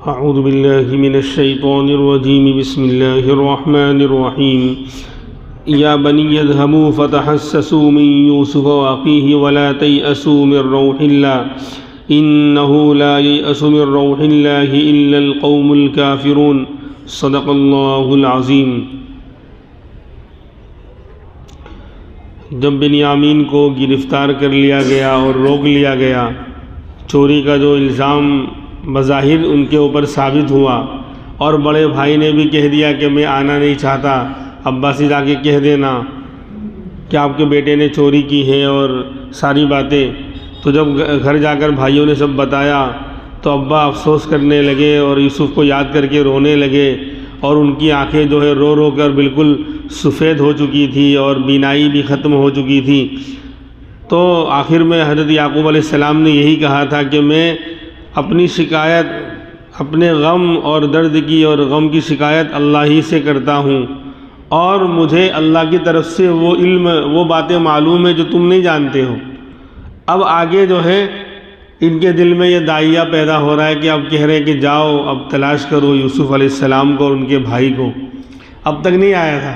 اعوذ باللہ من الشیطان الرجیم بسم اللہ الرحمن الرحیم یا بنی اذهبوا فتحسسوا من یوسف واخیہ ولا تیأسوا من روح اللہ انہ لا ییأس من روح اللہ الا القوم الکافرون صدق اللہ العظیم۔ جب بنیامین کو گرفتار کر لیا گیا اور روک لیا گیا، چوری کا جو الزام بظاہر ان کے اوپر ثابت ہوا اور بڑے بھائی نے بھی کہہ دیا کہ میں آنا نہیں چاہتا، ابا سے جا کے کہہ دینا کہ آپ کے بیٹے نے چوری کی ہے اور ساری باتیں۔ تو جب گھر جا کر بھائیوں نے سب بتایا تو ابا افسوس کرنے لگے اور یوسف کو یاد کر کے رونے لگے، اور ان کی آنکھیں جو ہے رو رو کر بالکل سفید ہو چکی تھی اور بینائی بھی ختم ہو چکی تھی۔ تو آخر میں حضرت یعقوب علیہ السلام نے یہی کہا تھا کہ میں اپنی شکایت، اپنے غم اور درد کی اور غم کی شکایت اللہ ہی سے کرتا ہوں، اور مجھے اللہ کی طرف سے وہ علم، وہ باتیں معلوم ہیں جو تم نہیں جانتے ہو۔ اب آگے جو ہے ان کے دل میں یہ داعیہ پیدا ہو رہا ہے کہ اب کہہ رہے ہیں کہ جاؤ اب تلاش کرو یوسف علیہ السلام کو اور ان کے بھائی کو۔ اب تک نہیں آیا تھا،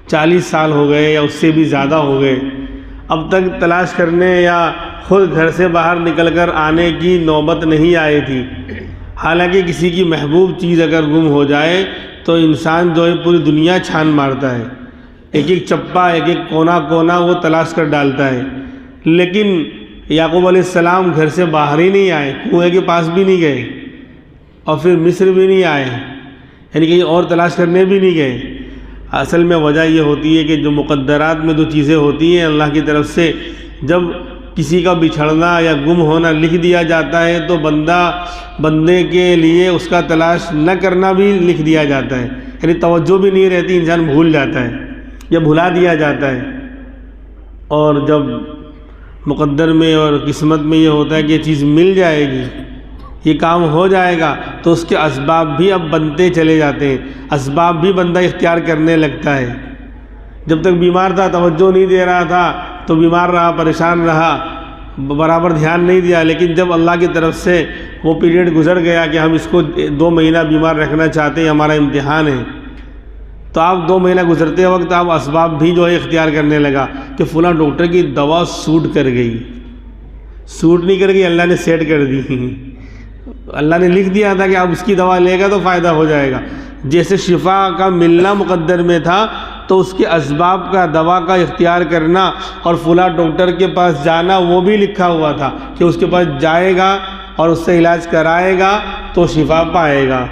40 سال ہو گئے یا اس سے بھی زیادہ ہو گئے، اب تک تلاش کرنے یا خود گھر سے باہر نکل کر آنے کی نوبت نہیں آئی تھی۔ حالانکہ کسی کی محبوب چیز اگر گم ہو جائے تو انسان جو ہے پوری دنیا چھان مارتا ہے، ایک ایک چپا، ایک ایک کونا کونا وہ تلاش کر ڈالتا ہے۔ لیکن یعقوب علیہ السلام گھر سے باہر ہی نہیں آئے، کنویں کے پاس بھی نہیں گئے، اور پھر مصر بھی نہیں آئے، یعنی کہیں اور تلاش کرنے بھی نہیں گئے۔ اصل میں وجہ یہ ہوتی ہے کہ جو مقدرات میں جو چیزیں ہوتی ہیں اللہ کی طرف سے، جب کسی کا بچھڑنا یا گم ہونا لکھ دیا جاتا ہے تو بندے کے لیے اس کا تلاش نہ کرنا بھی لکھ دیا جاتا ہے، یعنی توجہ بھی نہیں رہتی، انسان بھول جاتا ہے یا بھلا دیا جاتا ہے۔ اور جب مقدر میں اور قسمت میں یہ ہوتا ہے کہ یہ چیز مل جائے گی، یہ کام ہو جائے گا، تو اس کے اسباب بھی اب بنتے چلے جاتے ہیں، اسباب بھی بندہ اختیار کرنے لگتا ہے۔ جب تک بیمار تھا توجہ نہیں دے رہا تھا تو بیمار رہا، پریشان رہا، برابر دھیان نہیں دیا، لیکن جب اللہ کی طرف سے وہ پیریڈ گزر گیا کہ ہم اس کو 2 مہینہ بیمار رکھنا چاہتے ہیں، ہمارا امتحان ہے، تو آپ 2 مہینہ گزرتے وقت آپ اسباب بھی جو ہے اختیار کرنے لگا کہ فلاں ڈاکٹر کی دوا سوٹ کر گئی، سوٹ نہیں کر گئی، اللہ نے سیٹ کر دی، اللہ نے لکھ دیا تھا کہ آپ اس کی دوا لے گا تو فائدہ ہو جائے گا۔ جیسے شفا کا ملنا مقدر میں تھا تو اس کے اسباب کا، دوا کا اختیار کرنا اور فلاں ڈاکٹر کے پاس جانا وہ بھی لکھا ہوا تھا کہ اس کے پاس جائے گا اور اس سے علاج کرائے گا تو شفا پائے گا۔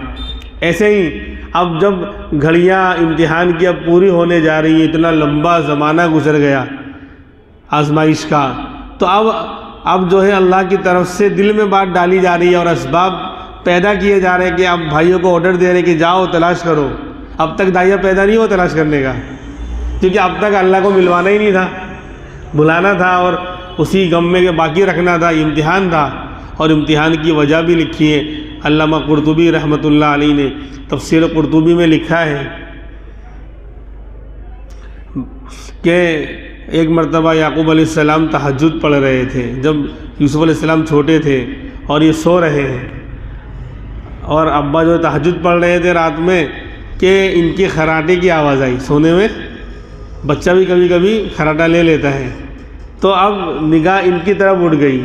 ایسے ہی اب جب گھڑیاں امتحان کی اب پوری ہونے جا رہی ہیں، اتنا لمبا زمانہ گزر گیا آزمائش کا، تو اب جو ہے اللہ کی طرف سے دل میں بات ڈالی جا رہی ہے اور اسباب پیدا کیے جا رہے ہیں کہ اب بھائیوں کو آرڈر دے رہے ہیں کہ جاؤ تلاش کرو۔ اب تک داعیہ پیدا نہیں ہوا تلاش کرنے کا، کیونکہ اب تک اللہ کو ملوانا ہی نہیں تھا، بلانا تھا اور اسی غم میں باقی رکھنا تھا، امتحان تھا۔ اور امتحان کی وجہ بھی لکھی ہے، علامہ قرطبی رحمۃ اللہ علیہ نے تفسیر قرطبی میں لکھا ہے کہ ایک مرتبہ یعقوب علیہ السلام تہجد پڑھ رہے تھے، جب یوسف علیہ السلام چھوٹے تھے اور یہ سو رہے ہیں، اور ابا جو تہجد پڑھ رہے تھے رات میں کہ ان کی خراٹے کی آواز آئی۔ سونے میں بچہ بھی کبھی کبھی خراٹا لے لیتا ہے، تو اب نگاہ ان کی طرف اٹھ گئی،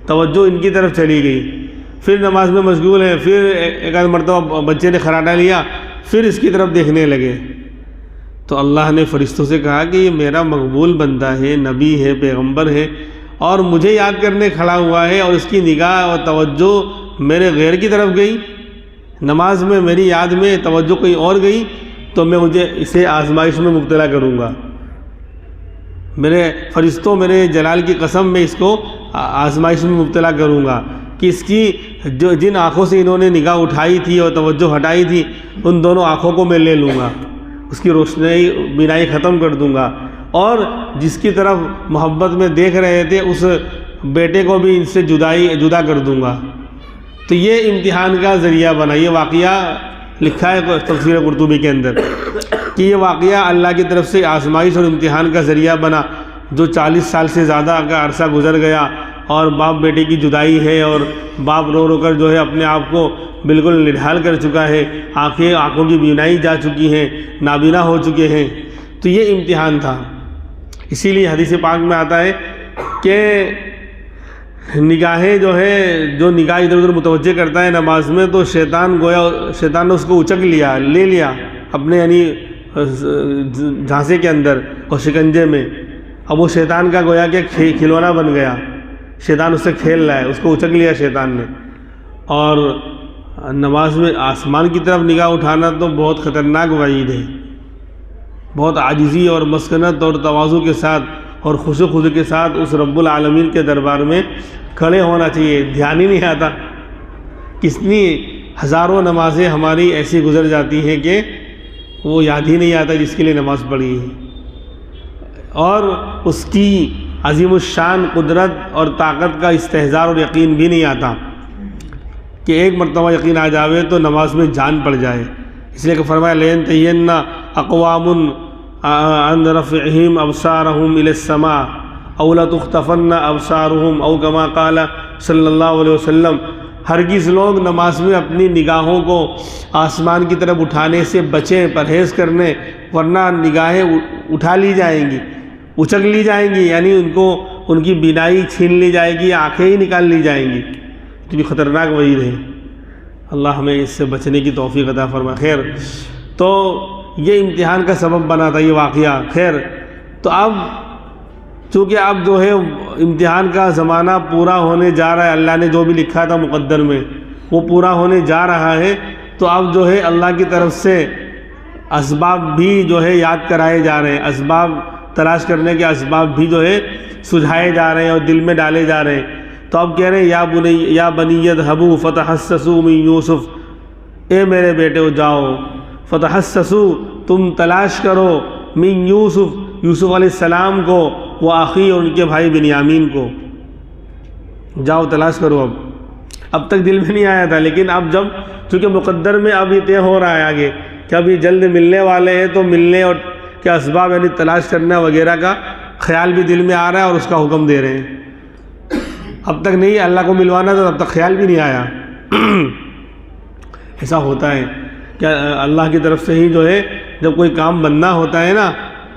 توجہ ان کی طرف چلی گئی، پھر نماز میں مشغول ہے، پھر ایک آدھ مرتبہ بچے نے خراٹا لیا، پھر اس کی طرف دیکھنے لگے۔ تو اللہ نے فرشتوں سے کہا کہ یہ میرا مقبول بندہ ہے، نبی ہے، پیغمبر ہے، اور مجھے یاد کرنے کھڑا ہوا ہے، اور اس کی نگاہ اور توجہ میرے غیر کی طرف گئی، نماز میں میری یاد میں توجہ کہیں اور گئی، تو میں اسے آزمائش میں مبتلا کروں گا۔ میرے فرشتوں، میرے جلال کی قسم، میں اس کو آزمائش میں مبتلا کروں گا کہ اس کی جن آنکھوں سے انہوں نے نگاہ اٹھائی تھی اور توجہ ہٹائی تھی، ان دونوں آنکھوں کو میں لے لوں گا، اس کی روشنی، بینائی ختم کر دوں گا، اور جس کی طرف محبت میں دیکھ رہے تھے اس بیٹے کو بھی ان سے جدا کر دوں گا۔ تو یہ امتحان کا ذریعہ بنا۔ یہ واقعہ لکھا ہے تفسیر قرطبی کے اندر کہ یہ واقعہ اللہ کی طرف سے آزمائش اور امتحان کا ذریعہ بنا، جو 40 سال سے زیادہ کا عرصہ گزر گیا اور باپ بیٹے کی جدائی ہے اور باپ رو رو کر جو ہے اپنے آپ کو بالکل نڈھال کر چکا ہے، آنکھوں کی بینائی جا چکی ہیں، نابینا ہو چکے ہیں۔ تو یہ امتحان تھا۔ اسی لیے حدیث پاک میں آتا ہے کہ نگاہیں جو نگاہ ادھر ادھر متوجہ کرتا ہے نماز میں، تو شیطان نے اس کو اچک لے لیا اپنے یعنی جھانسے کے اندر اور شکنجے میں۔ اب وہ شیطان کا گویا کہ کھلونا بن گیا، شیطان اس سے کھیل رہا ہے، اس کو اچک لیا شیطان نے۔ اور نماز میں آسمان کی طرف نگاہ اٹھانا تو بہت خطرناک وعید ہے۔ بہت عاجزی اور مسکنت اور تواضع کے ساتھ اور خشوع و خضوع کے ساتھ اس رب العالمین کے دربار میں کھڑے ہونا چاہیے۔ دھیان ہی نہیں آتا، کتنی ہزاروں نمازیں ہماری ایسی گزر جاتی ہیں کہ وہ یاد ہی نہیں آتا جس کے لیے نماز پڑھی ہے، اور اس کی عظیم الشان قدرت اور طاقت کا استحضار اور یقین بھی نہیں آتا کہ ایک مرتبہ یقین آ جاوے تو نماز میں جان پڑ جائے۔ اس لیے کہ فرمایا لَيَنْتَهِيَنَّ أَقْوَامٌ عَنْ رَفْعِهِمْ أَبْصَارَهُمْ إِلَى السَّمَاءِ أَوْ لَتُخْطَفَنَّ أَبْصَارُهُمْ أَوْ كَمَا قَالَ صلی اللہ علیہ وسلم۔ ہرگز لوگ نماز میں اپنی نگاہوں کو آسمان کی طرف اٹھانے سے بچیں، پرہیز کرنے، ورنہ نگاہیں اٹھا لی جائیں گی، اچک لی جائیں گی، یعنی ان کی بینائی چھین لی جائے گی، آنکھیں ہی نکال لی جائیں گی۔ اتنی خطرناک وعید ہے، اللہ ہمیں اس سے بچنے کی توفیق عطا فرمائے۔ خیر، تو یہ امتحان کا سبب بنا تھا یہ واقعہ۔ خیر، تو اب چونکہ اب جو ہے امتحان کا زمانہ پورا ہونے جا رہا ہے، اللہ نے جو بھی لکھا تھا مقدر میں وہ پورا ہونے جا رہا ہے، تو اب جو ہے اللہ کی طرف سے اسباب بھی جو ہے یاد کرائے جا رہے ہیں، اسباب تلاش کرنے کے اسباب بھی جو ہے سجھائے جا رہے ہیں اور دل میں ڈالے جا رہے ہیں۔ تو اب کہہ رہے ہیں یا بنی اذھبوا فتحسسوا من یوسف، اے میرے بیٹے جاؤ، فتحسسوا تم تلاش کرو، من یوسف علیہ السلام کو، وہ آخی اور ان کے بھائی بنیامین کو، جاؤ تلاش کرو۔ اب تک دل میں نہیں آیا تھا، لیکن اب جب چونکہ مقدر میں اب یہ طے ہو رہا ہے آگے کہ اب یہ جلد ملنے والے ہیں، تو ملنے اور کے اسباب یعنی تلاش کرنا وغیرہ کا خیال بھی دل میں آ رہا ہے اور اس کا حکم دے رہے ہیں۔ اب تک نہیں اللہ کو ملوانا تھا، تب تک خیال بھی نہیں آیا۔ ایسا ہوتا ہے کہ اللہ کی طرف سے ہی جو ہے جب کوئی کام بننا ہوتا ہے نا،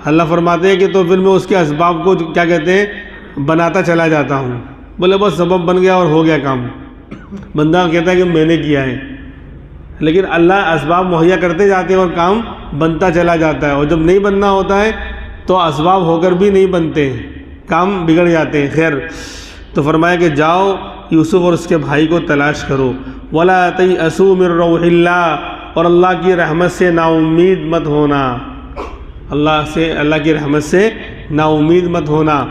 اللہ فرماتے ہیں کہ تو پھر میں اس کے اسباب کو کیا کہتے ہیں بناتا چلا جاتا ہوں۔ بولے بس سبب بن گیا اور ہو گیا کام، بندہ کہتا ہے کہ میں نے کیا ہے، لیکن اللہ اسباب مہیا کرتے جاتے ہیں اور کام بنتا چلا جاتا ہے، اور جب نہیں بننا ہوتا ہے تو اسباب ہو کر بھی نہیں بنتے ہیں، کام بگڑ جاتے ہیں۔ خیر، تو فرمایا کہ جاؤ یوسف اور اس کے بھائی کو تلاش کرو، وَلَا تَيْأَسُوا مِن رَوْحِ اللَّهِ، اور اللہ کی رحمت سے نا امید مت ہونا، اللہ کی رحمت سے نا امید مت ہونا۔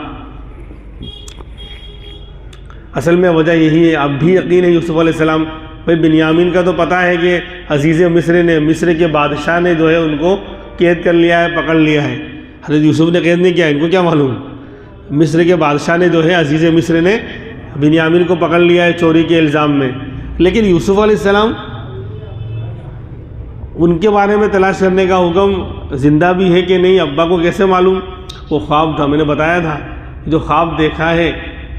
اصل میں وجہ یہی ہے، اب بھی یقین ہے یوسف علیہ السلام، بھائی بنیامین کا تو پتہ ہے کہ عزیز مصر کے بادشاہ نے جو ہے ان کو قید کر لیا ہے، پکڑ لیا ہے۔ حضرت یوسف نے قید نہیں کیا، ان کو کیا معلوم، مصر کے بادشاہ نے جو ہے عزیز مصر نے بنیامین کو پکڑ لیا ہے چوری کے الزام میں۔ لیکن یوسف علیہ السلام ان کے بارے میں تلاش کرنے کا حکم زندہ بھی ہے کہ نہیں، ابا کو کیسے معلوم؟ وہ خواب تھا، میں نے بتایا تھا، جو خواب دیکھا ہے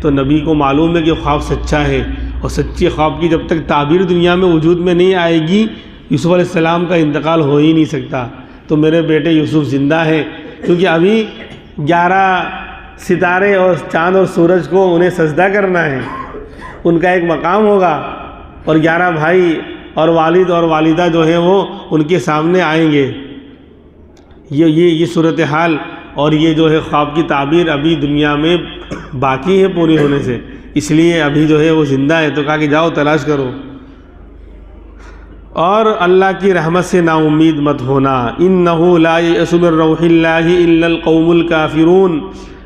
تو نبی کو معلوم ہے کہ خواب سچا ہے، اور سچی خواب کی جب تک تعبیر دنیا میں وجود میں نہیں آئے گی، یوسف علیہ السلام کا انتقال ہو ہی نہیں سکتا۔ تو میرے بیٹے یوسف زندہ ہیں، کیونکہ ابھی 11 ستارے اور چاند اور سورج کو انہیں سجدہ کرنا ہے، ان کا ایک مقام ہوگا، اور 11 بھائی اور والد اور والدہ جو ہیں وہ ان کے سامنے آئیں گے۔ یہ صورتحال اور یہ جو ہے خواب کی تعبیر ابھی دنیا میں باقی ہے پوری ہونے سے، اس لیے ابھی جو ہے وہ زندہ ہے، تو کہا کہ جاؤ تلاش کرو، اور اللہ کی رحمت سے نا امید مت ہونا۔ انہ لا یأس من روح اللہ الا القوم الکافرون،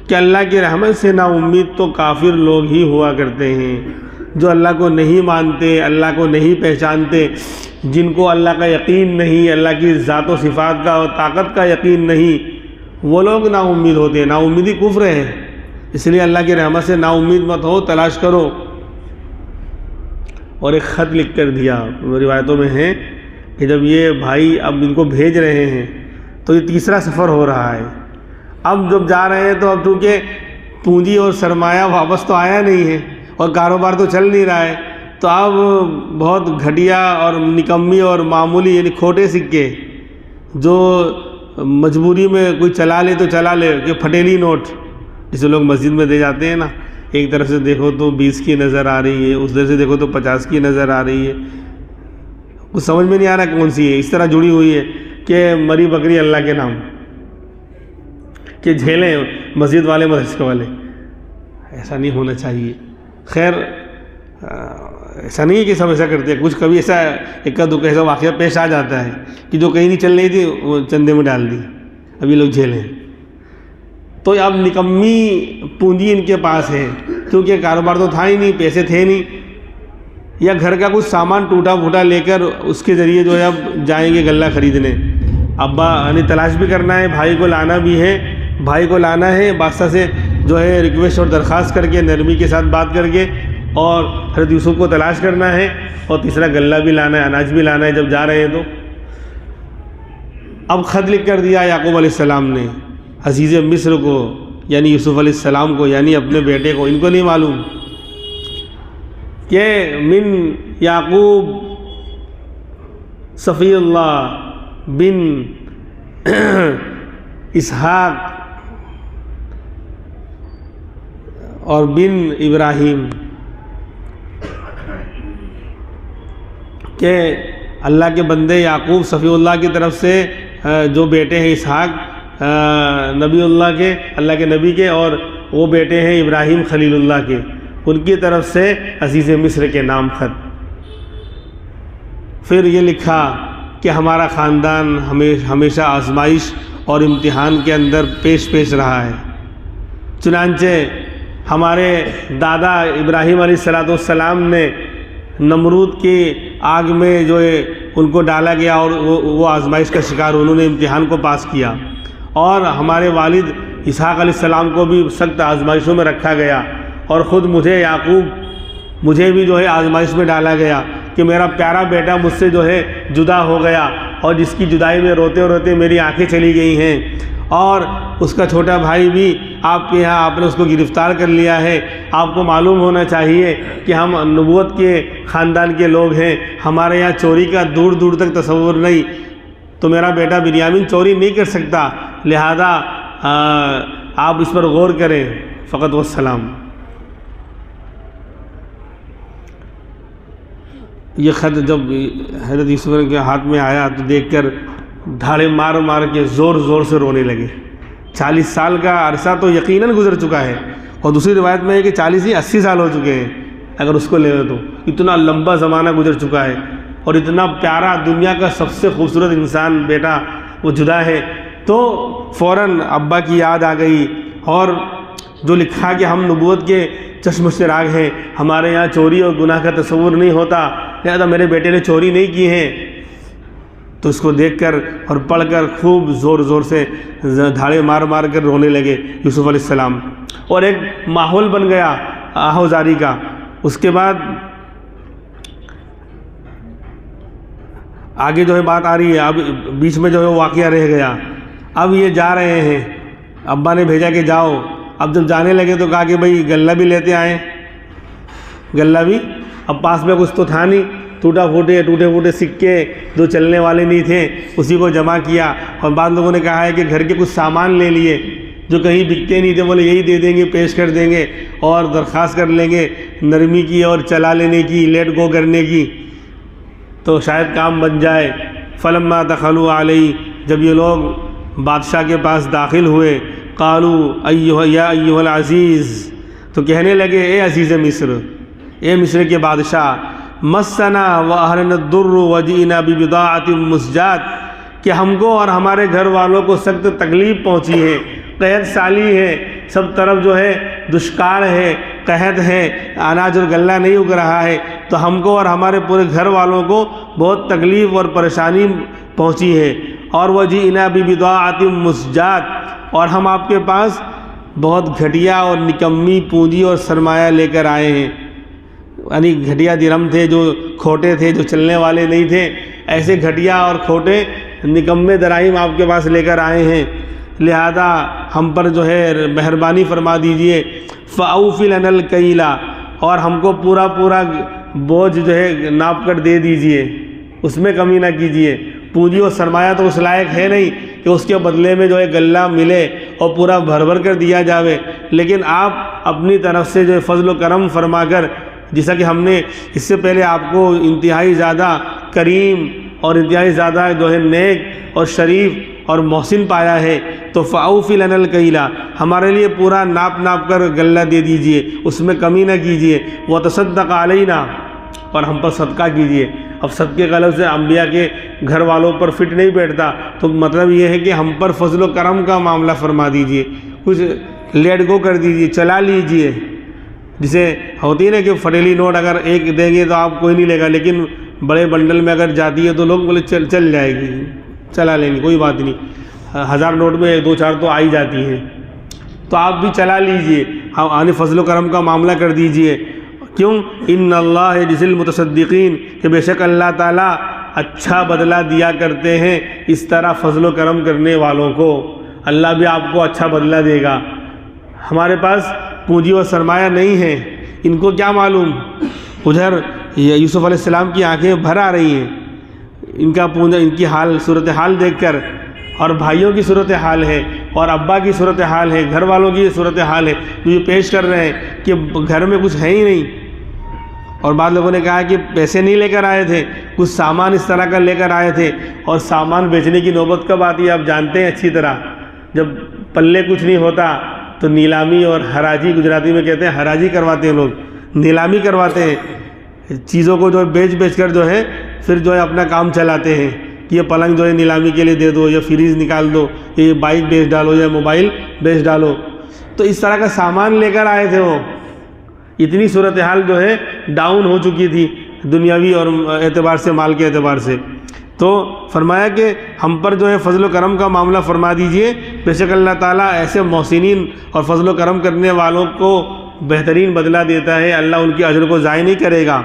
کہ اللہ کی رحمت سے نا امید تو کافر لوگ ہی ہوا کرتے ہیں، جو اللہ کو نہیں مانتے، اللہ کو نہیں پہچانتے، جن کو اللہ کا یقین نہیں، اللہ کی ذات و صفات کا اور طاقت کا یقین نہیں، وہ لوگ نا امید ہوتے ہیں۔ نا امیدی کفر ہے، اس لیے اللہ کی رحمت سے نا امید مت ہو، تلاش کرو۔ اور ایک خط لکھ کر دیا، روایتوں میں ہے کہ جب یہ بھائی اب ان کو بھیج رہے ہیں تو یہ تیسرا سفر ہو رہا ہے، اب جب جا رہے ہیں تو اب چونکہ پونجی اور سرمایہ واپس تو آیا نہیں ہے اور کاروبار تو چل نہیں رہا ہے، تو اب بہت گھٹیا اور نکمی اور معمولی یعنی کھوٹے سکے جو مجبوری میں کوئی چلا لے تو چلا لے کہ پھٹیلی نوٹ جسے لوگ مسجد میں دے جاتے ہیں نا، ایک طرف سے دیکھو تو 20 کی نظر آ رہی ہے، اس طرف سے دیکھو تو 50 کی نظر آ رہی ہے، کچھ سمجھ میں نہیں آ رہا کون سی ہے، اس طرح جڑی ہوئی ہے کہ مری بکری اللہ کے نام کہ جھیلیں مسجد والے مدرسے والے. ایسا نہیں ہونا چاہیے. خیر ایسا نہیں ہے کہ سب ایسا کرتے ہیں، کچھ کبھی ایسا ایک دو ایسا واقعہ پیش آ جاتا ہے کہ جو کہیں نہیں چل رہی تھی وہ چندے میں ڈال دی، اب یہ لوگ جھیلیں. تو اب نکمی پونجی ان کے پاس ہے کیونکہ کاروبار تو تھا ہی نہیں، پیسے تھے نہیں، یا گھر کا کچھ سامان ٹوٹا پھوٹا لے کر اس کے ذریعے جو ہے اب جائیں گے غلہ خریدنے. ابا یعنی تلاش بھی کرنا ہے، بھائی کو لانا بھی ہے، بھائی کو لانا ہے بادشاہ سے جو ہے ریکویسٹ اور درخواست کر کے نرمی کے ساتھ بات کر کے، اور حضرت یوسف کو تلاش کرنا ہے، اور تیسرا غلہ بھی لانا ہے، اناج بھی لانا ہے جب جا رہے ہیں تو. اب خط لکھ کر دیا یعقوب علیہ السلام نے عزیز مصر کو، یعنی یوسف علیہ السلام کو، یعنی اپنے بیٹے کو. ان کو نہیں معلوم کہ من یعقوب صفی اللہ بن اسحاق اور بن ابراہیم، کہ اللہ کے بندے یعقوب صفی اللہ کی طرف سے جو بیٹے ہیں اسحاق نبی اللہ کے، اللہ کے نبی کے، اور وہ بیٹے ہیں ابراہیم خلیل اللہ کے، ان کی طرف سے عزیز مصر کے نام خط. پھر یہ لکھا کہ ہمارا خاندان ہمیشہ آزمائش اور امتحان کے اندر پیش رہا ہے. چنانچہ ہمارے دادا ابراہیم علیہ السلام نے نمرود کی آگ میں جو ہے ان کو ڈالا گیا اور وہ آزمائش کا شکار، انہوں نے امتحان کو پاس کیا. اور ہمارے والد اسحاق علیہ السلام کو بھی سخت آزمائشوں میں رکھا گیا، اور خود مجھے یعقوب مجھے بھی جو ہے آزمائش میں ڈالا گیا کہ میرا پیارا بیٹا مجھ سے جو ہے جدا ہو گیا، اور جس کی جدائی میں روتے روتے میری آنکھیں چلی گئی ہیں، اور اس کا چھوٹا بھائی بھی آپ کے یہاں آپ نے اس کو گرفتار کر لیا ہے. آپ کو معلوم ہونا چاہیے کہ ہم نبوت کے خاندان کے لوگ ہیں، ہمارے یہاں چوری کا دور دور تک تصور نہیں، تو میرا بیٹا بنیامین چوری نہیں کر سکتا، لہذا آپ اس پر غور کریں. فقط والسلام. یہ خط جب حضرت یوسف کے ہاتھ میں آیا تو دیکھ کر دھاڑے مار مار کے زور زور سے رونے لگے. 40 سال کا عرصہ تو یقیناً گزر چکا ہے، اور دوسری روایت میں ہے کہ 40 ہی 80 سال ہو چکے ہیں اگر اس کو لے تو. اتنا لمبا زمانہ گزر چکا ہے، اور اتنا پیارا دنیا کا سب سے خوبصورت انسان بیٹا وہ جدا ہے. تو فوراً ابا کی یاد آ گئی، اور جو لکھا کہ ہم نبوت کے چشم چراغ ہیں، ہمارے یہاں چوری اور گناہ کا تصور نہیں ہوتا، لہذا میرے بیٹے نے چوری نہیں کی ہے. تو اس کو دیکھ کر اور پڑھ کر خوب زور زور سے دھاڑے مار مار کر رونے لگے یوسف علیہ السلام، اور ایک ماحول بن گیا آہوزاری کا. اس کے بعد آگے جو ہے بات آ رہی ہے، اب بیچ میں جو ہے واقعہ رہ گیا. اب یہ جا رہے ہیں، ابا نے بھیجا کہ جاؤ. اب جب جانے لگے تو کہا کہ بھئی غلہ بھی لیتے آئیں. غلہ بھی اب پاس میں کچھ تو تھا نہیں، ٹوٹے پھوٹے سکے جو چلنے والے نہیں تھے اسی کو جمع کیا. اور بعض لوگوں نے کہا ہے کہ گھر کے کچھ سامان لے لیے جو کہیں بکتے نہیں تھے، بولے یہی دے دیں گے، پیش کر دیں گے، اور درخواست کر لیں گے نرمی کی اور چلا لینے کی، لیٹ گو کرنے کی، تو شاید کام بن جائے. فلما دخلوا علیہ، جب یہ لوگ بادشاہ کے پاس داخل ہوئے، قالوا یا ایھا العزیز، تو کہنے لگے اے عزیز مصر، اے مصر کے بادشاہ، مسنا واہلنا الضر وجئنا ببضاعۃ مزجاۃ، کہ ہم کو اور ہمارے گھر والوں کو سخت تکلیف پہنچی ہے، قحط سالی ہے، سب طرف جو ہے دشکار ہے، قحط ہے، اناج اور غلہ نہیں اگ رہا ہے، تو ہم کو اور ہمارے پورے گھر والوں کو بہت تکلیف اور پریشانی پہنچی ہے. اور وجئنا ببضاعۃ مزجاۃ، اور ہم آپ کے پاس بہت گھٹیا اور نکمی پونجی اور سرمایہ لے کر آئے ہیں. یعنی گھٹیا درہم تھے جو کھوٹے تھے، جو چلنے والے نہیں تھے، ایسے گھٹیا اور کھوٹے نکمے دراہم آپ کے پاس لے کر آئے ہیں. لہذا ہم پر جو ہے مہربانی فرما دیجئے، فَأَوْفِ لَنَا الْكَيْلَ، اور ہم کو پورا بوجھ جو ہے ناپ کر دے دیجئے، اس میں کمی نہ کیجئے۔ پونجی اور سرمایہ تو اس لائق ہے نہیں کہ اس کے بدلے میں جو ہے غلہ ملے اور پورا بھر کر دیا جاوے، لیکن آپ اپنی طرف سے جو ہے فضل و کرم فرما کر، جیسا کہ ہم نے اس سے پہلے آپ کو انتہائی زیادہ کریم اور انتہائی زیادہ جو ہے نیک اور شریف اور محسن پایا ہے، تو فَأَوْفِ لَنَا الْكَيْلَ، ہمارے لیے پورا ناپ کر غلہ دے دیجئے، اس میں کمی نہ کیجئے، وَتَصَدَّقَ عَلَيْنَا، اور ہم پر صدقہ کیجئے۔ اب صدقے کا لفظ انبیاء کے گھر والوں پر فٹ نہیں بیٹھتا، تو مطلب یہ ہے کہ ہم پر فضل و کرم کا معاملہ فرما دیجئے، کچھ لیٹ گو کر دیجئے، چلا لیجئے۔ جسے ہوتی ہے نا کہ فٹیلی نوٹ اگر ایک دیں گے تو آپ کوئی نہیں لے گا، لیکن بڑے بنڈل میں اگر جاتی ہے تو لوگ بولے چل جائے گی، چلا لیں گے، کوئی بات نہیں، 1000 نوٹ میں 2-4 تو آ ہی جاتی ہیں، تو آپ بھی چلا لیجئے، آنے فضل و کرم کا معاملہ کر دیجئے۔ کیوں؟ ان اللہ یجزی المتصدقین، کہ بے شک اللہ تعالیٰ اچھا بدلہ دیا کرتے ہیں اس طرح فضل و کرم کرنے والوں کو، اللہ بھی آپ کو اچھا بدلہ دے گا۔ ہمارے پاس پونجی اور سرمایہ نہیں ہے، ان کو کیا معلوم، ادھر یوسف علیہ السلام کی آنکھیں بھر آ رہی ہیں ان کی صورتحال دیکھ کر، اور بھائیوں کی صورتحال ہے، اور ابا کی صورتحال ہے، گھر والوں کی صورتحال ہے، جو یہ پیش کر رہے ہیں کہ گھر میں کچھ ہے ہی نہیں۔ اور بعض لوگوں نے کہا کہ پیسے نہیں لے کر آئے تھے، کچھ سامان اس طرح کا لے کر آئے تھے، اور سامان بیچنے کی نوبت کب آتی ہے آپ جانتے ہیں اچھی طرح، جب پلے کچھ نہیں ہوتا تو نیلامی اور حراجی، گجراتی میں کہتے ہیں حراجی کرواتے ہیں لوگ، نیلامی کرواتے ہیں چیزوں کو، جو بیچ کر جو ہے پھر جو ہے اپنا کام چلاتے ہیں کہ یہ پلنگ جو ہے نیلامی کے لیے دے دو، یا فریج نکال دو، یہ بائک بیچ ڈالو، یا موبائل بیچ ڈالو۔ تو اس طرح کا سامان لے کر آئے تھے وہ، اتنی صورتحال جو ہے ڈاؤن ہو چکی تھی دنیاوی اور اعتبار سے، مال کے اعتبار سے، تو فرمایا کہ ہم پر جو ہے فضل و کرم کا معاملہ فرما دیجئے، بے شک اللہ تعالیٰ ایسے محسنین اور فضل و کرم کرنے والوں کو بہترین بدلہ دیتا ہے، اللہ ان کی اجر کو ضائع نہیں کرے گا۔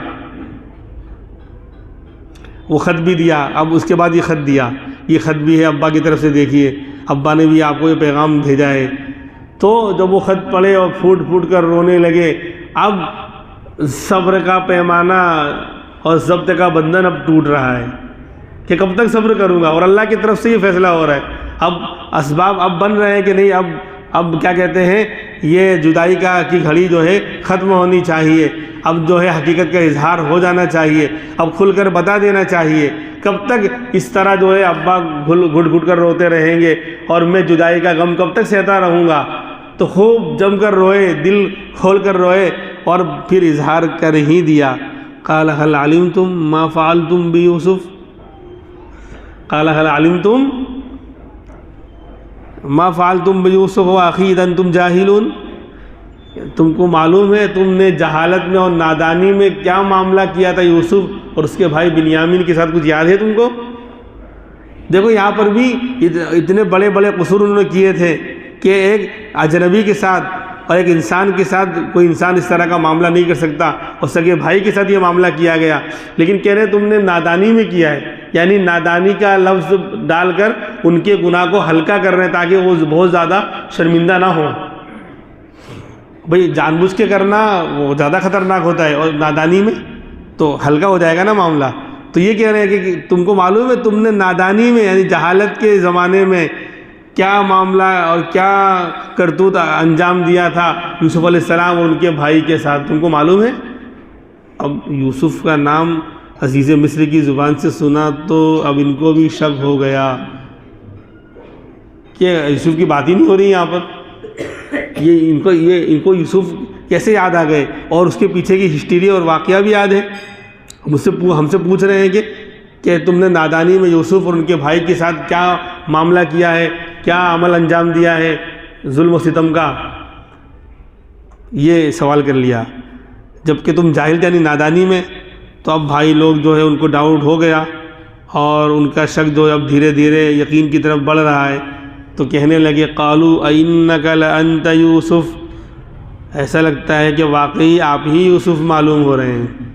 وہ خط بھی دیا، اب اس کے بعد یہ خط دیا، یہ خط بھی ہے ابا کی طرف سے، دیکھیے ابا نے بھی آپ کو یہ پیغام بھیجا ہے۔ تو جب وہ خط پڑھے اور پھوٹ کر رونے لگے، اب صبر کا پیمانہ اور ضبط کا بندھن اب ٹوٹ رہا ہے کہ کب تک صبر کروں گا، اور اللہ کی طرف سے یہ فیصلہ ہو رہا ہے، اب اسباب اب بن رہے ہیں کہ نہیں، اب کیا کہتے ہیں، یہ جدائی کی گھڑی جو ہے ختم ہونی چاہیے، اب جو ہے حقیقت کا اظہار ہو جانا چاہیے، اب کھل کر بتا دینا چاہیے۔ کب تک اس طرح جو ہے ابا گھٹ کر روتے رہیں گے اور میں جدائی کا غم کب تک سہتا رہوں گا؟ تو خوب جم کر روئے، دل کھول کر روئے، اور پھر اظہار کر ہی دیا۔ قال هل علمتم ما فعلتم بيوسف، قال هل علمتم ما فعلتم بيوسف واخيه اذ انتم جاهلون، تم کو معلوم ہے تم نے جہالت میں اور نادانی میں کیا معاملہ کیا تھا یوسف اور اس کے بھائی بنیامین کے ساتھ، کچھ یاد ہے تم کو؟ دیکھو یہاں پر بھی اتنے بڑے بڑے قصور انہوں نے کیے تھے کہ ایک اجنبی کے ساتھ اور ایک انسان کے ساتھ کوئی انسان اس طرح کا معاملہ نہیں کر سکتا، اور سگے بھائی کے ساتھ یہ معاملہ کیا گیا، لیکن کہہ رہے تم نے نادانی میں کیا ہے، یعنی نادانی کا لفظ ڈال کر ان کے گناہ کو ہلکا کر رہے ہیں تاکہ وہ بہت زیادہ شرمندہ نہ ہوں۔ بھئی جان بوجھ کے کرنا وہ زیادہ خطرناک ہوتا ہے، اور نادانی میں تو ہلکا ہو جائے گا نا معاملہ۔ تو یہ کہہ رہے ہیں کہ تم کو معلوم ہے تم نے نادانی میں یعنی جہالت کے زمانے میں کیا معاملہ اور کیا کرتوت انجام دیا تھا یوسف علیہ السلام اور ان کے بھائی کے ساتھ، تم کو معلوم ہے؟ اب یوسف کا نام عزیز مصر کی زبان سے سنا تو اب ان کو بھی شک ہو گیا کہ یوسف کی بات ہی نہیں ہو رہی یہاں پر، ان کو یوسف کیسے یاد آ گئے، اور اس کے پیچھے کی ہسٹری اور واقعہ بھی یاد ہے۔ ہم سے پوچھ رہے ہیں کہ تم نے نادانی میں یوسف اور ان کے بھائی کے ساتھ کیا معاملہ کیا ہے، کیا عمل انجام دیا ہے ظلم و ستم کا، یہ سوال کر لیا۔ جبکہ تم جاہل تھے یعنی نادانی میں، تو اب بھائی لوگ جو ہے ان کو ڈاؤٹ ہو گیا، اور ان کا شک جو ہے اب دھیرے دھیرے یقین کی طرف بڑھ رہا ہے، تو کہنے لگے قالوا اینک لانت یوسف، ایسا لگتا ہے کہ واقعی آپ ہی یوسف معلوم ہو رہے ہیں،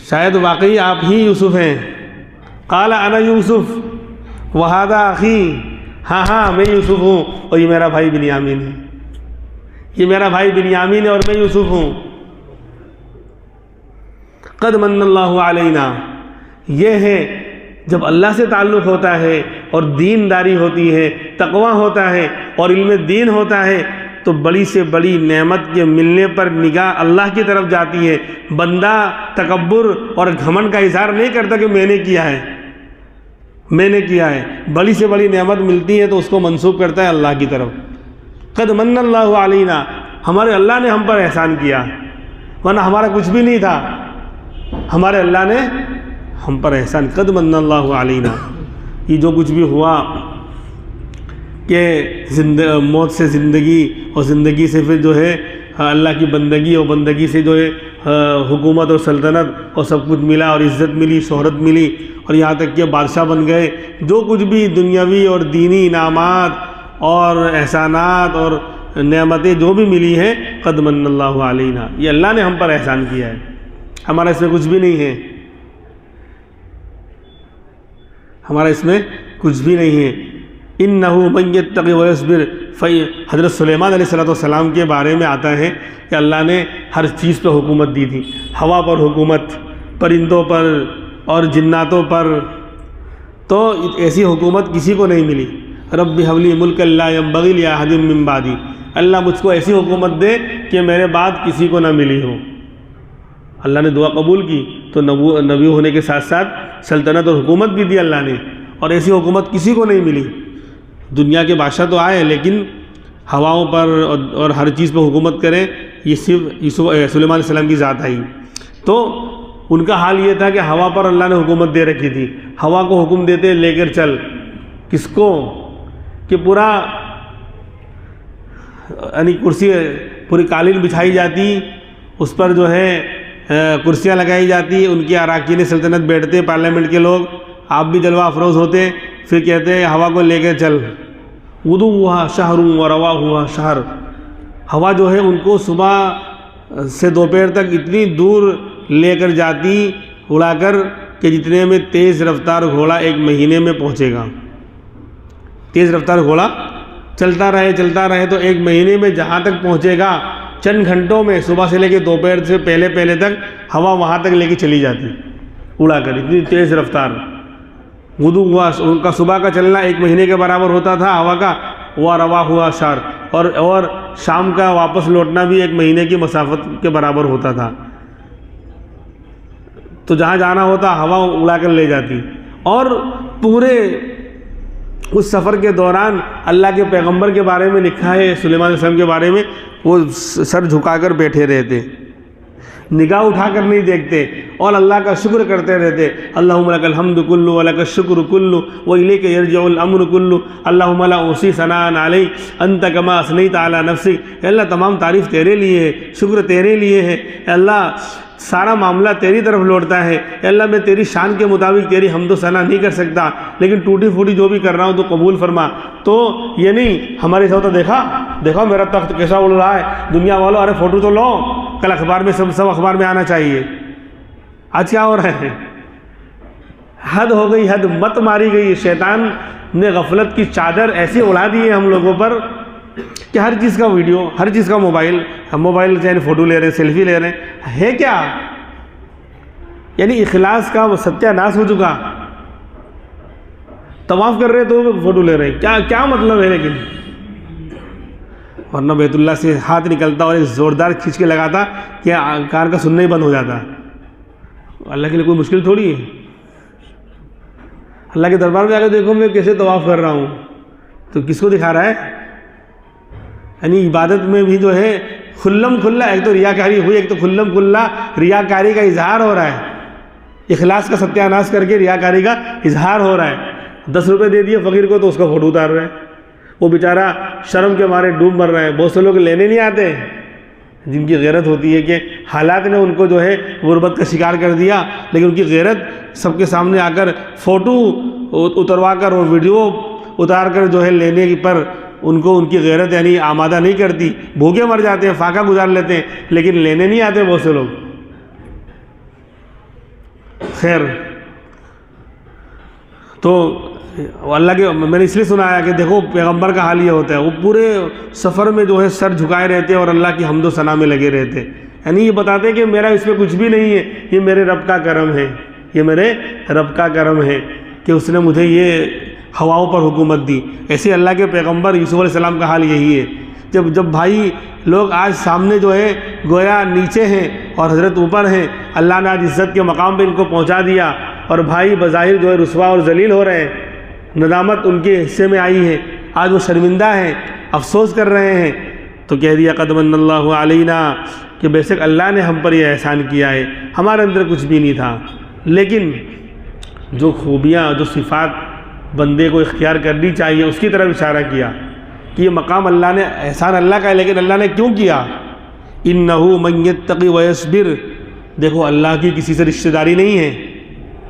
شاید واقعی آپ ہی یوسف ہیں۔ قال انا یوسف، وہذا اخی، ہاں ہاں میں یوسف ہوں اور یہ میرا بھائی بنیامین ہے، یہ میرا بھائی بنیامین ہے اور میں یوسف ہوں۔ قد من اللہ علینا، یہ ہے جب اللہ سے تعلق ہوتا ہے اور دینداری ہوتی ہے، تقوی ہوتا ہے اور علم دین ہوتا ہے، تو بڑی سے بڑی نعمت کے ملنے پر نگاہ اللہ کی طرف جاتی ہے۔ بندہ تکبر اور گھمنڈ کا اظہار نہیں کرتا کہ میں نے کیا ہے، میں نے کیا ہے۔ بڑی سے بڑی نعمت ملتی ہے تو اس کو منسوب کرتا ہے اللہ کی طرف۔ قد من اللہ علینا، ہمارے اللہ نے ہم پر احسان کیا، ورنہ ہمارا کچھ بھی نہیں تھا، ہمارے اللہ نے ہم پر احسان۔ قد من اللہ علینا، یہ جو کچھ بھی ہوا کہ موت سے زندگی اور زندگی سے پھر جو ہے اللہ کی بندگی اور بندگی سے جو ہے حکومت اور سلطنت اور سب کچھ ملا اور عزت ملی، شہرت ملی اور یہاں تک کہ بادشاہ بن گئے، جو کچھ بھی دنیاوی اور دینی انعامات اور احسانات اور نعمتیں جو بھی ملی ہیں، قد من اللہ علینا، یہ اللہ نے ہم پر احسان کیا ہے، ہمارا اس میں کچھ بھی نہیں ہے، ہمارا اس میں کچھ بھی نہیں ہے۔ اِنَّهُ مَن يَتَّقِ وَيَصْبِرْ، حضرت سلیمان علیہ السلام کے بارے میں آتا ہے کہ اللہ نے ہر چیز پہ حکومت دی تھی، ہوا پر حکومت، پرندوں پر اور جناتوں پر، تو ایسی حکومت کسی کو نہیں ملی۔ رب هب لي ملكا لا ينبغي لأحد من بعدي، اللہ مجھ کو ایسی حکومت دے کہ میرے بعد کسی کو نہ ملی ہو۔ اللہ نے دعا قبول کی تو نبی ہونے کے ساتھ ساتھ سلطنت اور حکومت بھی دی اللہ نے، اور ایسی حکومت کسی کو نہیں ملی۔ دنیا کے بادشاہ تو آئے لیکن ہواؤں پر اور ہر چیز پہ حکومت کریں، یہ صرف سلیمان علیہ السلام کی ذات آئی۔ تو ان کا حال یہ تھا کہ ہوا پر اللہ نے حکومت دے رکھی تھی، ہوا کو حکم دیتے لے کر چل، کس کو کہ پورا یعنی کرسی، پوری قالین بچھائی جاتی، اس پر جو ہے کرسیاں لگائی جاتی، ان کے اراکین سلطنت بیٹھتے، پارلیمنٹ کے لوگ، آپ بھی جلوہ افروز ہوتے، پھر کہتے ہیں ہوا کو لے کے چل، غدوہا شہر ورواہا شہر، ہوا جو ہے ان کو صبح سے دوپہر تک اتنی دور لے کر جاتی اڑا کر کہ جتنے میں تیز رفتار گھوڑا ایک مہینے میں پہنچے گا۔ تیز رفتار گھوڑا چلتا رہے تو ایک مہینے میں جہاں تک پہنچے گا، چند گھنٹوں میں صبح سے لے کے دوپہر سے پہلے تک ہوا وہاں تک لے کے چلی جاتی اڑا کر، اتنی تیز رفتار۔ غدو ہوا، ان کا صبح کا چلنا ایک مہینے کے برابر ہوتا تھا ہوا کا، وہ روا ہوا شہر، اور شام کا واپس لوٹنا بھی ایک مہینے کی مسافت کے برابر ہوتا تھا۔ تو جہاں جانا ہوتا ہوا اڑا کر لے جاتی، اور پورے اس سفر کے دوران اللہ کے پیغمبر کے بارے میں لکھا ہے، سلیمان علیہ السلام کے بارے میں، وہ سر جھکا کر بیٹھے رہتے، نگاہ اٹھا کر نہیں دیکھتے، اور اللہ کا شکر کرتے رہتے۔ اللہم لک الحمد کلہ ولک الشکر کلہ والیک یرجع الامر کلہ، اللہم لا احصی ثناء علیک انت کما اثنیت علی نفسک، اے اللہ تمام تعریف تیرے لیے ہے، شکر تیرے لیے ہے، اے اللہ سارا معاملہ تیری طرف لوٹتا ہے، اے اللہ میں تیری شان کے مطابق تیری حمد و ثنا نہیں کر سکتا، لیکن ٹوٹی پھوٹی جو بھی کر رہا ہوں تو قبول فرما۔ تو یہ نہیں ہمارے ساتھ دیکھا میرا تخت کیسا اڑ رہا ہے، دنیا والوں ارے فوٹو تو لو، کل اخبار میں سب اخبار میں آنا چاہیے۔ آج کیا ہو رہا ہے؟ حد ہو گئی، حد مت ماری گئی، شیطان نے غفلت کی چادر ایسی اڑا دی ہے ہم لوگوں پر کہ ہر چیز کا ویڈیو، ہر چیز کا موبائل سے فوٹو لے رہے ہیں، سیلفی لے رہے ہیں، ہے کیا؟ یعنی اخلاص کا وہ ستیہ ناش ہو چکا۔ طواف کر رہے تو فوٹو لے رہے ہیں، کیا مطلب ہے؟ لیکن ورنہ بیت اللہ سے ہاتھ نکلتا اور ایک زوردار کھینچ کے لگاتا کہ کار کا سننا ہی بند ہو جاتا۔ اللہ کے لیے کوئی مشکل تھوڑی ہے۔ اللہ کے دربار میں آ کے دیکھو میں کیسے طواف کر رہا ہوں، تو کس کو دکھا رہا ہے؟ یعنی عبادت میں بھی جو ہے کھلم کھلا، ایک تو ریاکاری ہوئی، ایک تو کھلم کھلا ریاکاری کا اظہار ہو رہا ہے، اخلاص کا ستیہ ناش کر کے ریاکاری کا اظہار ہو رہا ہے۔ 10 روپے دے دیے فقیر کو تو اس کا فوٹو اتار رہے ہیں، وہ بیچارہ شرم کے مارے ڈوب مر رہے ہیں۔ بہت سے لوگ لینے نہیں آتے، جن کی غیرت ہوتی ہے کہ حالات نے ان کو جو ہے غربت کا شکار کر دیا، لیکن ان کی غیرت سب کے سامنے آ کر فوٹو اتروا کر اور ویڈیو اتار کر جو ہے لینے پر ان کو ان کی غیرت یعنی آمادہ نہیں کرتی، بھوکے مر جاتے ہیں، فاقہ گزار لیتے ہیں، لیکن لینے نہیں آتے بہت سے لوگ۔ خیر، تو اللہ کے میں نے اس لیے سنایا کہ دیکھو پیغمبر کا حال یہ ہوتا ہے، وہ پورے سفر میں جو ہے سر جھکائے رہتے اور اللہ کی حمد و ثنا میں لگے رہتے، یعنی یہ بتاتے ہیں کہ میرا اس میں کچھ بھی نہیں ہے، یہ میرے رب کا کرم ہے، یہ میرے رب کا کرم ہے کہ اس نے مجھے یہ ہواؤں پر حکومت دی۔ ایسے اللہ کے پیغمبر یوسف علیہ السلام کا حال یہی ہے، جب بھائی لوگ آج سامنے جو ہے گویا نیچے ہیں اور حضرت اوپر ہیں، اللہ نے آج عزت کے مقام پہ ان کو پہنچا دیا، اور بھائی بظاہر جو ہے رسوا اور ذلیل ہو رہے ہیں، ندامت ان کے حصے میں آئی ہے، آج وہ شرمندہ ہیں، افسوس کر رہے ہیں، تو کہہ دیا قد من اللہ علینا، کہ بے شک اللہ نے ہم پر یہ احسان کیا ہے، ہمارے اندر کچھ بھی نہیں تھا، لیکن جو خوبیاں جو صفات بندے کو اختیار کرنی چاہیے اس کی طرف اشارہ کیا کہ یہ مقام اللہ نے، احسان اللہ کا ہے، لیکن اللہ نے کیوں کیا؟ انہ من یتقی ویصبر، دیکھو اللہ کی کسی سے رشتہ داری نہیں ہے،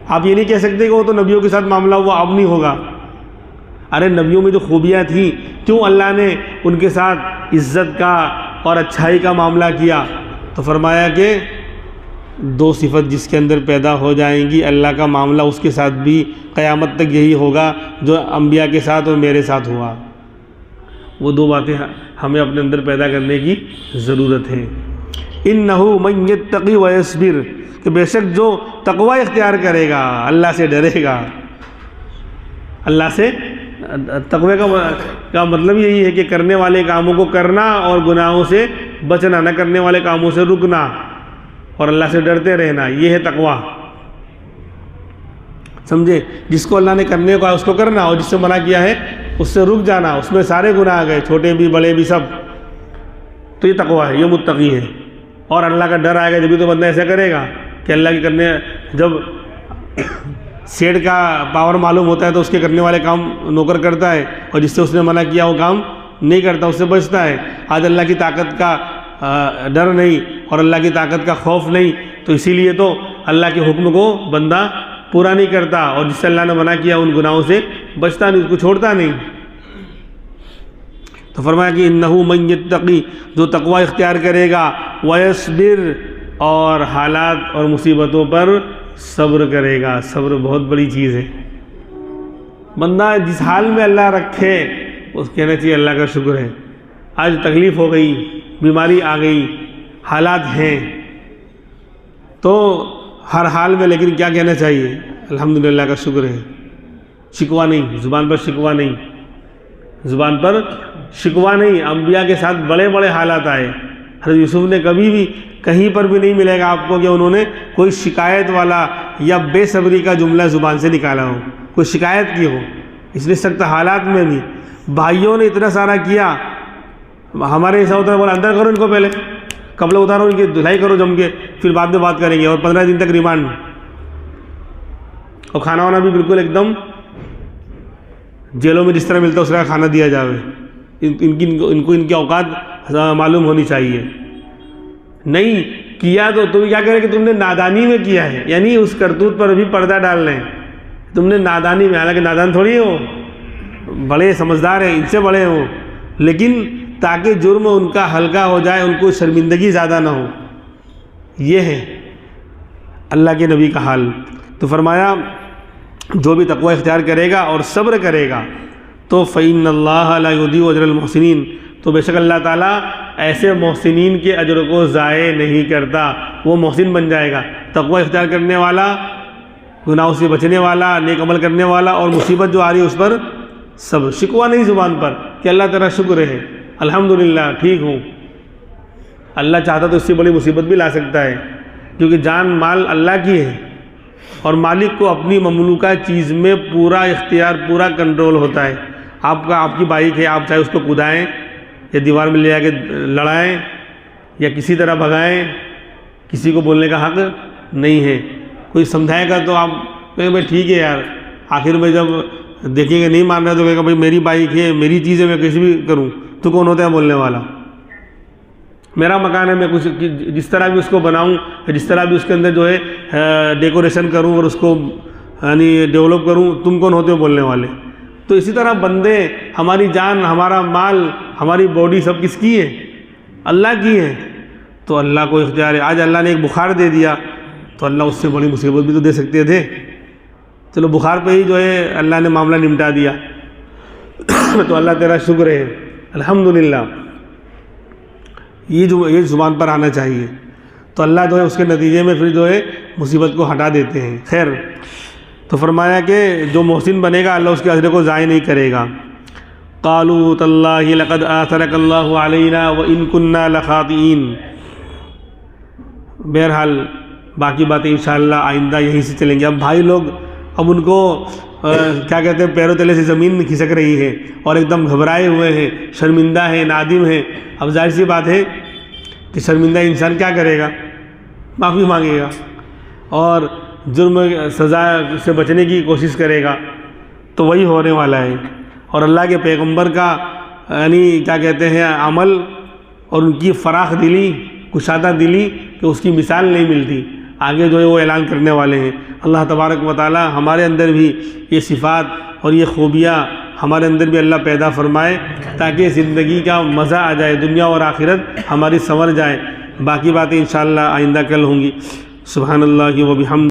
آپ یہ نہیں کہہ سکتے کہ وہ تو نبیوں کے ساتھ معاملہ ہوا اب نہیں ہوگا، ارے نبیوں میں جو خوبیاں تھیں کیوں اللہ نے ان کے ساتھ عزت کا اور اچھائی کا معاملہ کیا؟ تو فرمایا کہ دو صفت جس کے اندر پیدا ہو جائیں گی، اللہ کا معاملہ اس کے ساتھ بھی قیامت تک یہی ہوگا جو انبیاء کے ساتھ اور میرے ساتھ ہوا، وہ دو باتیں ہمیں اپنے اندر پیدا کرنے کی ضرورت ہے۔ انہ من یتقی ویصبر، کہ بے شک جو تقوی اختیار کرے گا، اللہ سے ڈرے گا، اللہ سے تقوی کا مطلب یہی ہے کہ کرنے والے کاموں کو کرنا اور گناہوں سے بچنا، نہ کرنے والے کاموں سے رکنا اور اللہ سے ڈرتے رہنا، یہ ہے تقوی، سمجھے؟ جس کو اللہ نے کرنے کو ہے اس کو کرنا، اور جس سے منع کیا ہے اس سے رک جانا، اس میں سارے گناہ گئے، چھوٹے بھی بڑے بھی سب، تو یہ تقوی ہے، یہ متقی ہے۔ اور اللہ کا ڈر آئے گا جبھی تو بندہ ایسا کرے گا کہ اللہ کے کرنے، جب سیٹ کا پاور معلوم ہوتا ہے تو اس کے کرنے والے کام نوکر کرتا ہے، اور جس سے اس نے منع کیا وہ کام نہیں کرتا، اس سے بچتا ہے۔ آج اللہ کی طاقت کا ڈر نہیں اور اللہ کی طاقت کا خوف نہیں، تو اسی لیے تو اللہ کے حکم کو بندہ پورا نہیں کرتا، اور جس سے اللہ نے منع کیا ان گناہوں سے بچتا نہیں، اس کو چھوڑتا نہیں۔ تو فرمایا کہ انہ من یتقی، جو تقوی اختیار کرے گا، ویصبر، اور حالات اور مصیبتوں پر صبر کرے گا۔ صبر بہت بڑی چیز ہے، بندہ جس حال میں اللہ رکھے اس کہنا چاہیے اللہ کا شکر ہے۔ آج تکلیف ہو گئی، بیماری آ گئی، حالات ہیں، تو ہر حال میں لیکن کیا کہنا چاہیے؟ الحمدللہ کا شکر ہے، شکوہ نہیں، زبان پر شکوہ نہیں، زبان پر شکوہ نہیں۔ انبیاء کے ساتھ بڑے بڑے حالات آئے، حضرت یوسف نے کبھی بھی کہیں پر بھی نہیں ملے گا آپ کو کہ انہوں نے کوئی شکایت والا یا بے صبری کا جملہ زبان سے نکالا ہو، کوئی شکایت کی ہو۔ اس لیے سخت حالات میں بھی بھائیوں نے اتنا سارا کیا، ہمارے ایسا ہوتا ہے بولا اندر کرو ان کو، پہلے کپڑے اتارو، ان کی دھلائی کرو جم کے، پھر بعد میں بات کریں گے، اور 15 دن تک ریمانڈ، اور کھانا وانا بھی بالکل ایک دم جیلوں میں جس طرح ملتا ہے اس طرح کھانا دیا جاوے۔ ان کو ان کی اوقات معلوم ہونی چاہیے۔ نہیں کیا تو تم کیا کہہ رہے کہ تم نے نادانی میں کیا ہے، یعنی اس کرتوت پر بھی پردہ ڈال لیں، تم نے نادانی میں، حالانکہ نادان تھوڑی ہو، بڑے سمجھدار ہیں، ان سے بڑے ہوں، لیکن تاکہ جرم ان کا ہلکا ہو جائے، ان کو شرمندگی زیادہ نہ ہو، یہ ہے اللہ کے نبی کا حال۔ تو فرمایا جو بھی تقوی اختیار کرے گا اور صبر کرے گا تو فإن اللہ لا یضیع اجر المحسنین، تو بے شک اللہ تعالیٰ ایسے محسنین کے اجر کو ضائع نہیں کرتا، وہ محسن بن جائے گا۔ تقوی اختیار کرنے والا، گناہوں سے بچنے والا، نیک عمل کرنے والا، اور مصیبت جو آ رہی ہے اس پر صبر، شکوہ نہیں زبان پر کہ اللہ تیرا شکر ہے، الحمدللہ ٹھیک ہوں۔ اللہ چاہتا تو اس سے بڑی مصیبت بھی لا سکتا ہے، کیونکہ جان مال اللہ کی ہے، اور مالک کو اپنی مملوکہ چیز میں پورا اختیار، پورا کنٹرول ہوتا ہے۔ آپ کی بائک ہے، آپ چاہے اس کو کودائیں یا دیوار میں لے جا کے لڑائیں یا کسی طرح بھگائیں، کسی کو بولنے کا حق نہیں ہے۔ کوئی سمجھائے گا تو آپ کہیں بھائی ٹھیک ہے یار، آخر میں جب دیکھیں گے نہیں مان رہا تو کہے گا بھائی میری بائک ہے، میری چیز ہے، میں کسی بھی کروں، تو کون ہوتا ہے بولنے والا؟ میرا مکان ہے، میں کچھ جس طرح بھی اس کو بناؤں، جس طرح بھی اس کے اندر جو ہے ڈیکوریشن کروں اور اس کو یعنی ڈیولپ کروں، تم کون ہوتے ہو بولنے والے؟ تو اسی طرح بندے، ہماری جان، ہمارا مال، ہماری باڈی سب کس کی ہے؟ اللہ کی ہے۔ تو اللہ کو اختیار ہے۔ آج اللہ نے ایک بخار دے دیا تو اللہ اس سے بڑی مصیبت بھی تو دے سکتے تھے۔ چلو بخار پہ ہی جو ہے اللہ نے معاملہ نمٹا دیا تو اللہ تیرا شکر ہے الحمدللہ. یہ زبان پر آنا چاہیے. تو اللہ جو ہے اس کے نتیجے میں پھر جو ہے مصیبت کو ہٹا دیتے ہیں. خیر، تو فرمایا کہ جو محسن بنے گا اللہ اس کے اجر کو ضائع نہیں کرے گا. قالوا تاللہ لقد آثرک اللہ علینا وان کنا لخاطئین. بہرحال باقی باتیں انشاءاللہ آئندہ یہیں سے چلیں گے. اب بھائی لوگ اب ان کو کیا کہتے ہیں، پیروں تلے سے زمین کھسک رہی ہے اور ایک دم گھبرائے ہوئے ہیں، شرمندہ ہیں، نادم ہیں. اب ظاہر سی بات ہے کہ شرمندہ انسان کیا کرے گا؟ معافی مانگے گا اور جرم سزا سے بچنے کی کوشش کرے گا. تو وہی ہونے والا ہے. اور اللہ کے پیغمبر کا یعنی کیا کہتے ہیں عمل اور ان کی فراخ دلی، کشادہ دلی کہ اس کی مثال نہیں ملتی. آگے جو ہے وہ اعلان کرنے والے ہیں. اللہ تبارک و تعالی ہمارے اندر بھی یہ صفات اور یہ خوبیاں ہمارے اندر بھی اللہ پیدا فرمائے تاکہ زندگی کا مزہ آ جائے، دنیا اور آخرت ہماری سنور جائے. باقی باتیں انشاءاللہ آئندہ کل ہوں گی. سبحان اللہ و بحمدہ.